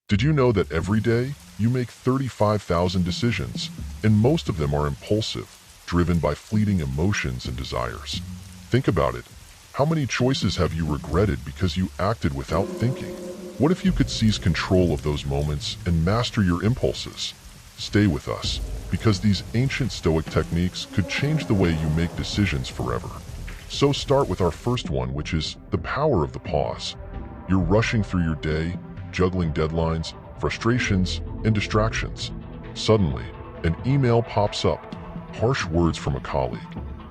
Did you know that every day you make 35,000 decisions, and most of them are impulsive, driven by fleeting emotions and desires? Think about it. How many choices have you regretted because you acted without thinking? What if you could seize control of those moments and master your impulses? Stay with us, because these ancient Stoic techniques could change the way you make decisions forever. So start with our first one, which is the power of the pause. You're rushing through your day, juggling deadlines, frustrations, and distractions. Suddenly, an email pops up, harsh words from a colleague.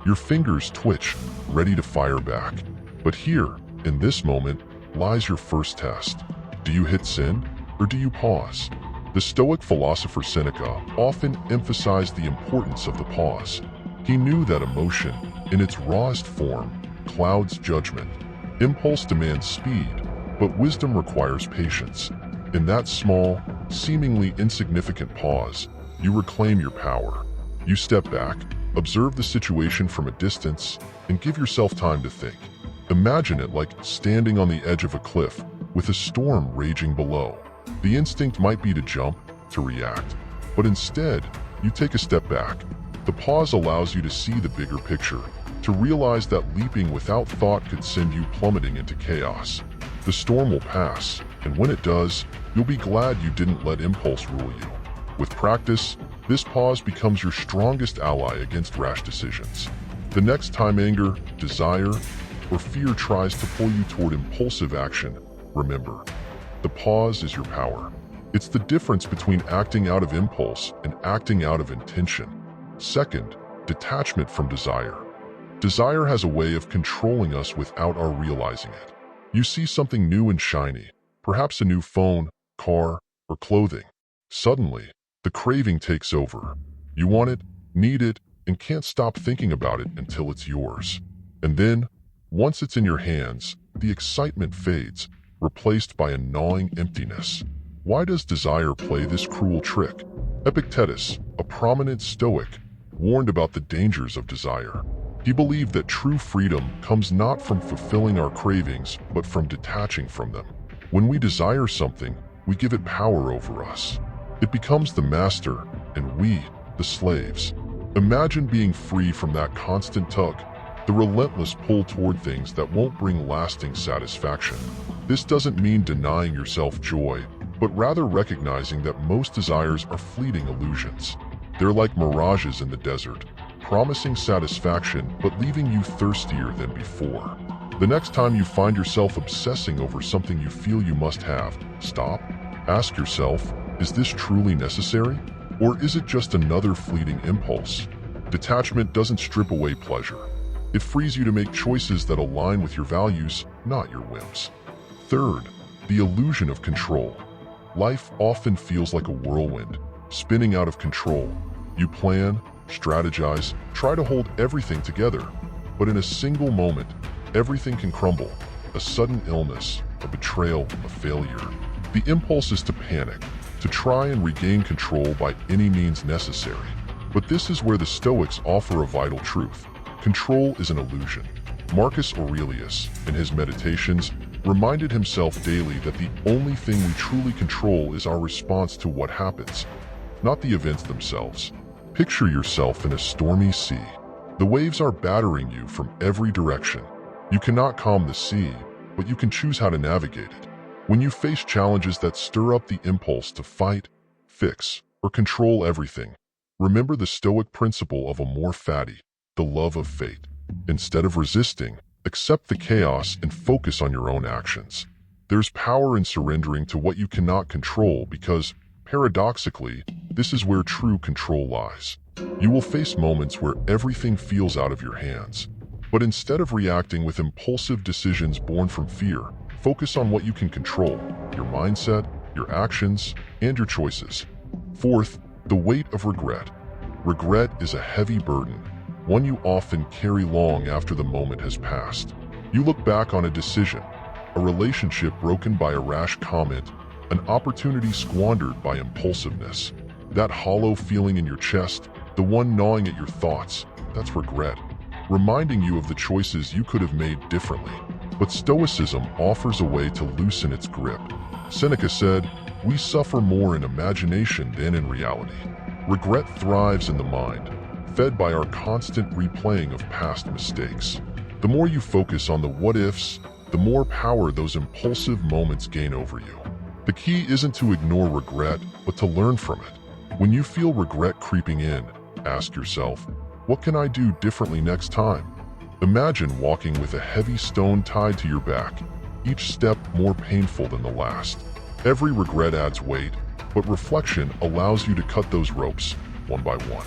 Your fingers twitch, ready to fire back. But here, in this moment, lies your first test. Do you hit send, or do you pause? The Stoic philosopher Seneca often emphasized the importance of the pause. He knew that emotion, in its rawest form, clouds judgment. Impulse demands speed, but wisdom requires patience. In that small, seemingly insignificant pause, you reclaim your power. You step back, observe the situation from a distance, and give yourself time to think. Imagine it like standing on the edge of a cliff with a storm raging below. The instinct might be to jump, to react, but instead, you take a step back. The pause allows you to see the bigger picture, to realize that leaping without thought could send you plummeting into chaos. The storm will pass, and when it does, you'll be glad you didn't let impulse rule you. With practice, this pause becomes your strongest ally against rash decisions. The next time anger, desire, or fear tries to pull you toward impulsive action, remember, the pause is your power. It's the difference between acting out of impulse and acting out of intention. Second, detachment from desire. Desire has a way of controlling us without our realizing it. You see something new and shiny, perhaps a new phone, car, or clothing. Suddenly, the craving takes over. You want it, need it, and can't stop thinking about it until it's yours. And then, once it's in your hands, the excitement fades, replaced by a gnawing emptiness. Why does desire play this cruel trick? Epictetus, a prominent Stoic, warned about the dangers of desire. He believed that true freedom comes not from fulfilling our cravings, but from detaching from them. When we desire something, we give it power over us. It becomes the master, and we, the slaves. Imagine being free from that constant tug, the relentless pull toward things that won't bring lasting satisfaction. This doesn't mean denying yourself joy, but rather recognizing that most desires are fleeting illusions. They're like mirages in the desert, promising satisfaction but leaving you thirstier than before. The next time you find yourself obsessing over something you feel you must have, stop. Ask yourself, is this truly necessary? Or is it just another fleeting impulse? Detachment doesn't strip away pleasure. It frees you to make choices that align with your values, not your whims. Third, the illusion of control. Life often feels like a whirlwind, spinning out of control. You plan, strategize, try to hold everything together, but in a single moment, everything can crumble. A sudden illness, a betrayal, a failure. The impulse is to panic, to try and regain control by any means necessary. But this is where the Stoics offer a vital truth. Control is an illusion. Marcus Aurelius, in his Meditations, reminded himself daily that the only thing we truly control is our response to what happens, not the events themselves. Picture yourself in a stormy sea. The waves are battering you from every direction. You cannot calm the sea, but you can choose how to navigate it. When you face challenges that stir up the impulse to fight, fix, or control everything, remember the Stoic principle of amor fati, the love of fate. Instead of resisting, accept the chaos and focus on your own actions. There's power in surrendering to what you cannot control because, paradoxically, this is where true control lies. You will face moments where everything feels out of your hands. But instead of reacting with impulsive decisions born from fear, focus on what you can control: your mindset, your actions, and your choices. Fourth, the weight of regret. Regret is a heavy burden, one you often carry long after the moment has passed. You look back on a decision, a relationship broken by a rash comment, an opportunity squandered by impulsiveness. That hollow feeling in your chest, the one gnawing at your thoughts, that's regret, reminding you of the choices you could have made differently. But Stoicism offers a way to loosen its grip. Seneca said, We suffer more in imagination than in reality. Regret thrives in the mind, fed by our constant replaying of past mistakes. The more you focus on the what-ifs, the more power those impulsive moments gain over you. The key isn't to ignore regret, but to learn from it. When you feel regret creeping in, ask yourself, what can I do differently next time? Imagine walking with a heavy stone tied to your back, each step more painful than the last. Every regret adds weight, but reflection allows you to cut those ropes one by one.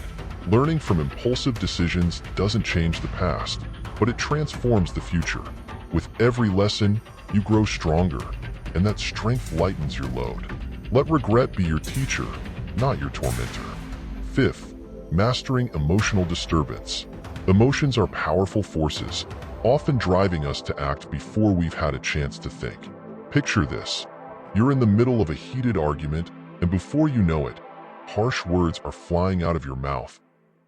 Learning from impulsive decisions doesn't change the past, but it transforms the future. With every lesson, you grow stronger, and that strength lightens your load. Let regret be your teacher, not your tormentor. Fifth, mastering emotional disturbance. Emotions are powerful forces, often driving us to act before we've had a chance to think. Picture this. You're in the middle of a heated argument, and before you know it, harsh words are flying out of your mouth.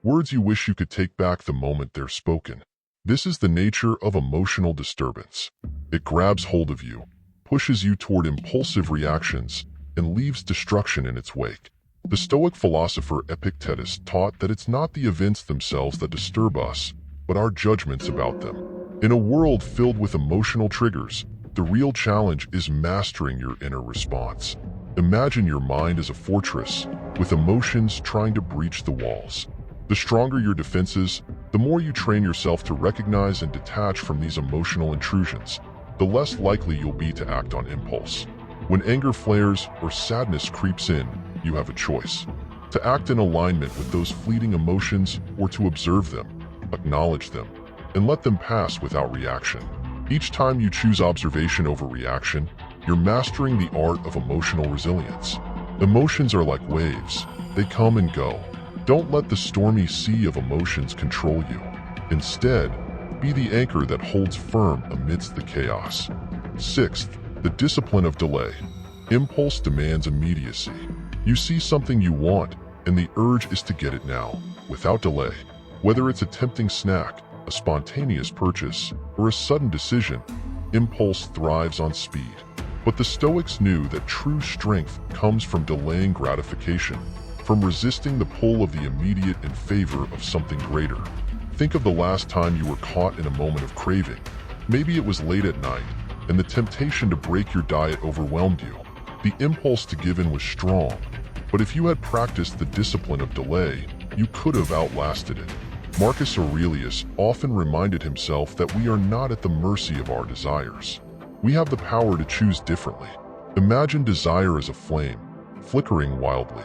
Words you wish you could take back the moment they're spoken. This is the nature of emotional disturbance. It grabs hold of you, pushes you toward impulsive reactions, and leaves destruction in its wake. The Stoic philosopher Epictetus taught that it's not the events themselves that disturb us, but our judgments about them. In a world filled with emotional triggers, the real challenge is mastering your inner response. Imagine your mind as a fortress, with emotions trying to breach the walls. The stronger your defenses, the more you train yourself to recognize and detach from these emotional intrusions, the less likely you'll be to act on impulse. When anger flares or sadness creeps in, you have a choice: to act in alignment with those fleeting emotions or to observe them, acknowledge them, and let them pass without reaction. Each time you choose observation over reaction, you're mastering the art of emotional resilience. Emotions are like waves. They come and go. Don't let the stormy sea of emotions control you. Instead, be the anchor that holds firm amidst the chaos. Sixth, the discipline of delay. Impulse demands immediacy. You see something you want, and the urge is to get it now, without delay. Whether it's a tempting snack, a spontaneous purchase, or a sudden decision, impulse thrives on speed. But the Stoics knew that true strength comes from delaying gratification, from resisting the pull of the immediate in favor of something greater. Think of the last time you were caught in a moment of craving. Maybe it was late at night, and the temptation to break your diet overwhelmed you. The impulse to give in was strong, but if you had practiced the discipline of delay, you could have outlasted it. Marcus Aurelius often reminded himself that we are not at the mercy of our desires. We have the power to choose differently. Imagine desire as a flame, flickering wildly.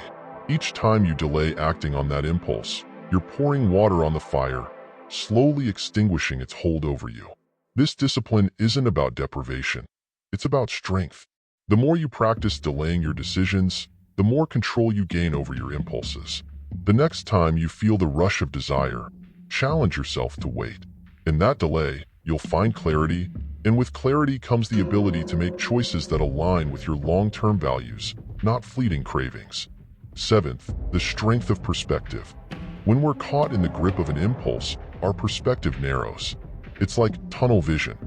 Each time you delay acting on that impulse, you're pouring water on the fire, slowly extinguishing its hold over you. This discipline isn't about deprivation. It's about strength. The more you practice delaying your decisions, the more control you gain over your impulses. The next time you feel the rush of desire, challenge yourself to wait. In that delay, you'll find clarity, and with clarity comes the ability to make choices that align with your long-term values, not fleeting cravings. Seventh, the strength of perspective. When we're caught in the grip of an impulse, our perspective narrows. It's like tunnel vision.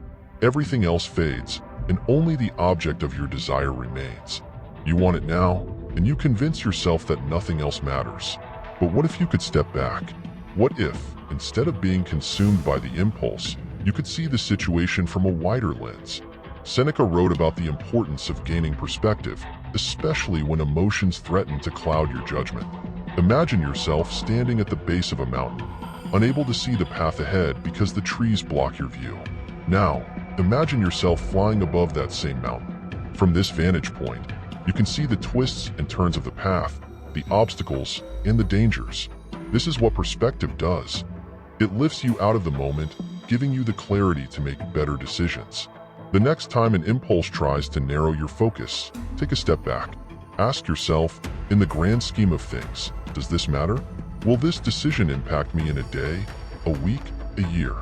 Everything else fades, and only the object of your desire remains. You want it now, and you convince yourself that nothing else matters. But what if you could step back? What if, instead of being consumed by the impulse, you could see the situation from a wider lens? Seneca wrote about the importance of gaining perspective, especially when emotions threaten to cloud your judgment. Imagine yourself standing at the base of a mountain, unable to see the path ahead because the trees block your view. Now, imagine yourself flying above that same mountain. From this vantage point, you can see the twists and turns of the path, the obstacles, and the dangers. This is what perspective does. It lifts you out of the moment, giving you the clarity to make better decisions. The next time an impulse tries to narrow your focus, take a step back. Ask yourself, in the grand scheme of things, does this matter? Will this decision impact me in a day, a week, a year?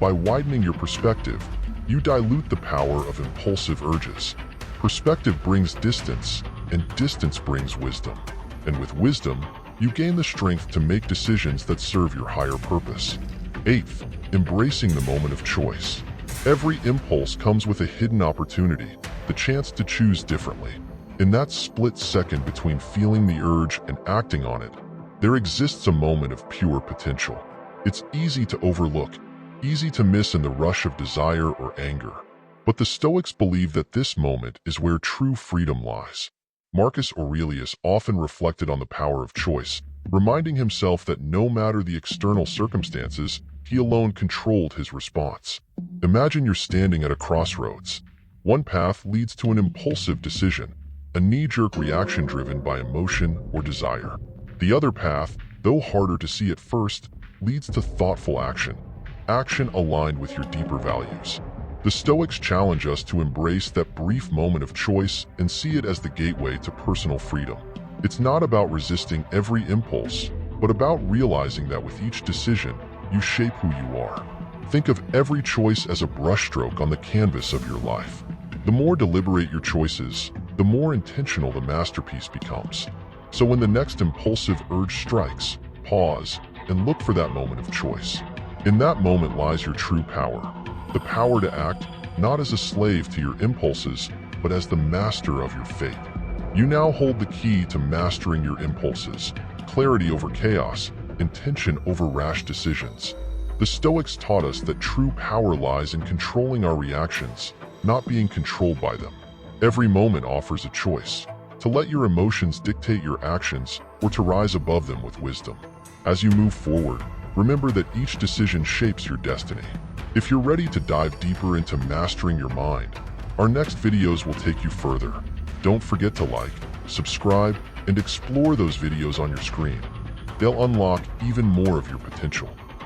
By widening your perspective, you dilute the power of impulsive urges. Perspective brings distance, and distance brings wisdom. And with wisdom, you gain the strength to make decisions that serve your higher purpose. Eighth, embracing the moment of choice. Every impulse comes with a hidden opportunity, the chance to choose differently. In that split second between feeling the urge and acting on it, there exists a moment of pure potential. It's easy to overlook, easy to miss in the rush of desire or anger. But the Stoics believe that this moment is where true freedom lies. Marcus Aurelius often reflected on the power of choice, reminding himself that no matter the external circumstances, he alone controlled his response. Imagine you're standing at a crossroads. One path leads to an impulsive decision, a knee-jerk reaction driven by emotion or desire. The other path, though harder to see at first, leads to thoughtful action aligned with your deeper values. The Stoics challenge us to embrace that brief moment of choice and see it as the gateway to personal freedom. It's not about resisting every impulse, but about realizing that with each decision, you shape who you are. Think of every choice as a brushstroke on the canvas of your life. The more deliberate your choices, the more intentional the masterpiece becomes. So when the next impulsive urge strikes, pause and look for that moment of choice. In that moment lies your true power. The power to act, not as a slave to your impulses, but as the master of your fate. You now hold the key to mastering your impulses, clarity over chaos, intention over rash decisions. The Stoics taught us that true power lies in controlling our reactions, not being controlled by them. Every moment offers a choice, to let your emotions dictate your actions or to rise above them with wisdom. As you move forward, remember that each decision shapes your destiny. If you're ready to dive deeper into mastering your mind, our next videos will take you further. Don't forget to like, subscribe, and explore those videos on your screen. They'll unlock even more of your potential.